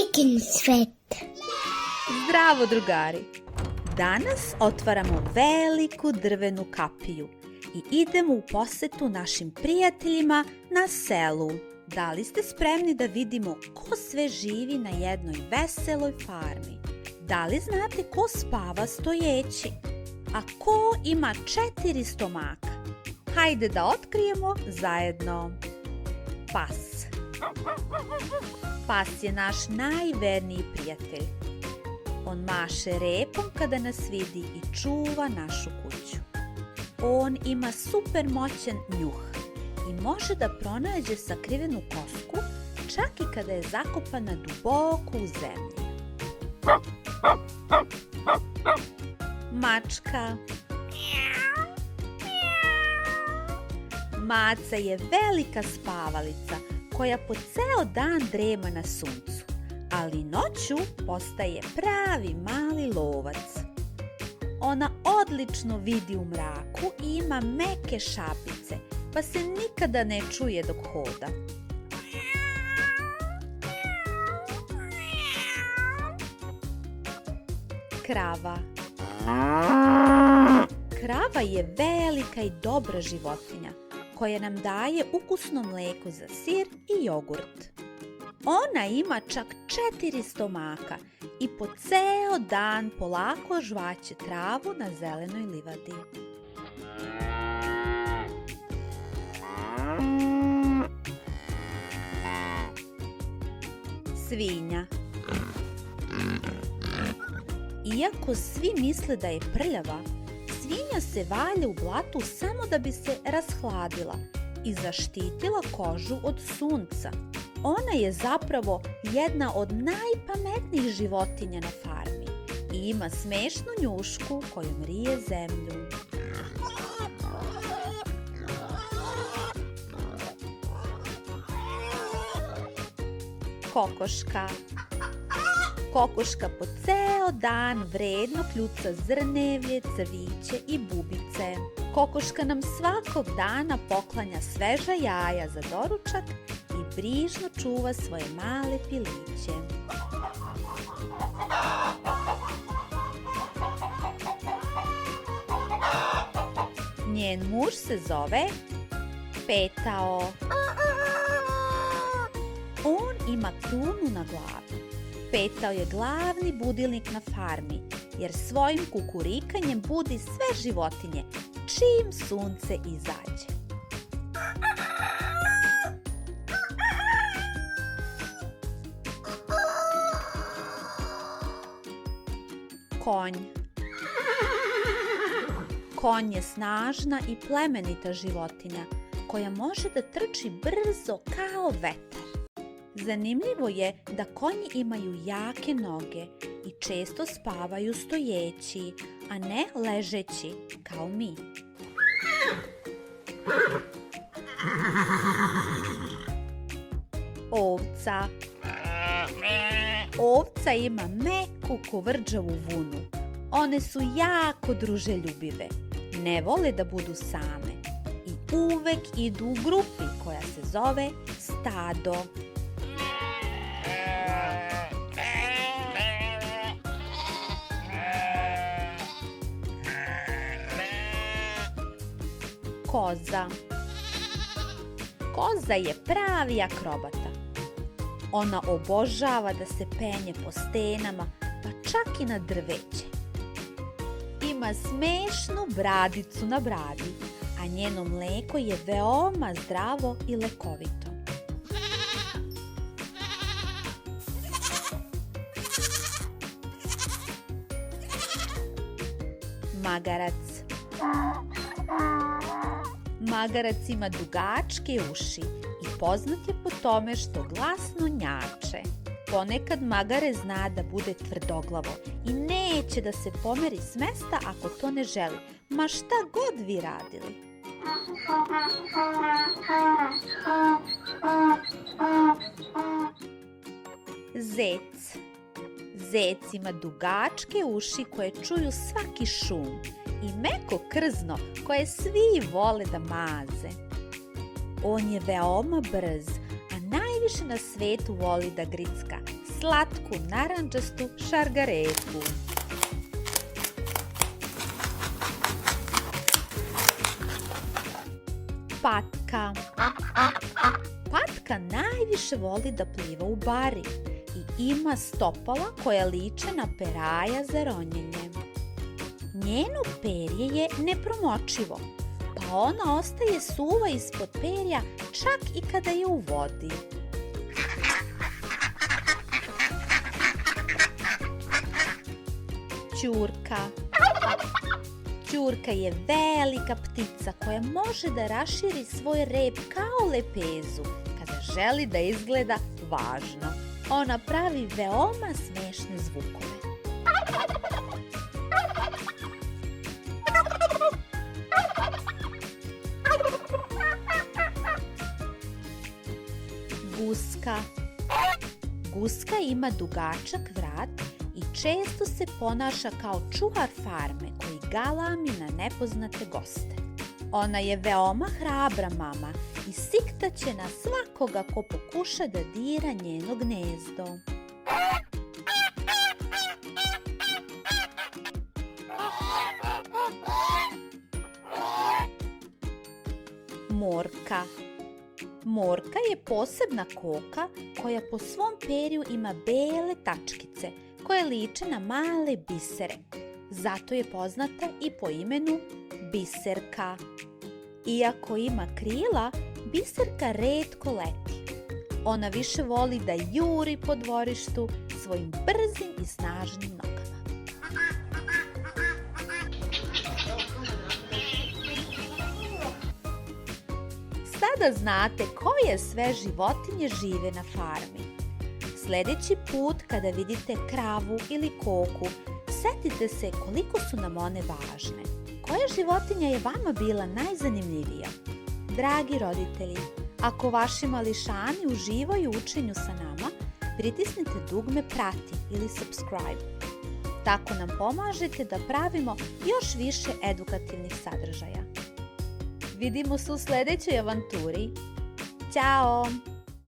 Ikin svet. Zdravo drugari! Danas otvaramo veliku drvenu kapiju i idemo u posetu našim prijateljima na selu. Da li ste spremni da vidimo ko sve živi na jednoj veseloj farmi? Da li znate ko spava stojeći? A ko ima 4 stomaka? Hajde da otkrijemo zajedno. Pas. Pas je naš najverniji prijatelj. On maše repom kada nas vidi i čuva našu kuću. On ima super moćan njuh i može da pronađe sakrivenu kosku čak i kada je zakopana duboko u zemlji. Mačka. Maca je velika spavalica koja po ceo dan drema na suncu, ali noću postaje pravi mali lovac. Ona odlično vidi u mraku i ima meke šapice, pa se nikada ne čuje dok hoda. Krava. Krava je velika i dobra životinja koja nam daje ukusno mleko za sir i jogurt. Ona ima čak 4 stomaka i po ceo dan polako žvaće travu na zelenoj livadi. Svinja. Iako svi misle da je prljava, svinja se valja u blatu samo da bi se rashladila i zaštitila kožu od sunca. Ona je zapravo jedna od najpametnijih životinja na farmi i ima smešnu njušku kojom rije zemlju. Kokoška. Kokoška po ceo dan vredno kljuca zrnevlje, crviće i bubice. Kokoška nam svakog dana poklanja sveža jaja za doručak i brižno čuva svoje male piliće. Njen muž se zove Petao. On ima krunu na glavi. Petao je glavni budilnik na farmi, jer svojim kukurikanjem budi sve životinje čim sunce izađe. Konj. Konj je snažna i plemenita životinja koja može da trči brzo kao vetar. Zanimljivo je da konji imaju jake noge i često spavaju stojeći, a ne ležeći kao mi. Ovca. Ovca ima meku kovrđavu vunu. One su jako druželjubive, ne vole da budu same i uvek idu u grupi koja se zove stado. Koza. Koza je pravi akrobata. Ona obožava da se penje po stenama, pa čak i na drveće. Ima smešnu bradicu na bradi, a njeno mleko je veoma zdravo i lekovito. Magarac. Magarac ima dugačke uši i poznat je po tome što glasno njače. Ponekad magare zna da bude tvrdoglavo i neće da se pomeri s mesta ako to ne želi, ma šta god vi radili. Zec. Zec ima dugačke uši koje čuju svaki šum i meko krzno koje svi vole da maze. On je veoma brz, a najviše na svetu voli da gricka slatku narandžastu šargarepu. Patka. Patka najviše voli da pliva u bari i ima stopala koja liče na peraja za ronjenje. Njeno perje je nepromočivo, pa ona ostaje suva ispod perja čak i kada je u vodi. Ćurka. Ćurka je velika ptica koja može da raširi svoj rep kao lepezu kada želi da izgleda važno. Ona pravi veoma smešne zvukove. Guska. Guska ima dugačak vrat i često se ponaša kao čuvar farme koji galami na nepoznate goste. Ona je veoma hrabra mama i siktaće na svakoga ko pokuša da dira njeno gnezdo. Morka. Morka je posebna koka koja po svom perju ima bele tačkice koje liče na male bisere. Zato je poznata i po imenu biserka. Iako ima krila, biserka retko leti. Ona više voli da juri po dvorištu svojim brzim i snažnim nogama. Sada znate koje sve životinje žive na farmi. Sljedeći put kada vidite kravu ili koku, setite se koliko su nam one važne. Koja životinja je vama bila najzanimljivija? Dragi roditelji, ako vaši mališani uživaju u učenju sa nama, pritisnite dugme prati ili subscribe. Tako nam pomažete da pravimo još više edukativnih sadržaja. Vidimo se u sljedećoj avanturi. Ćao!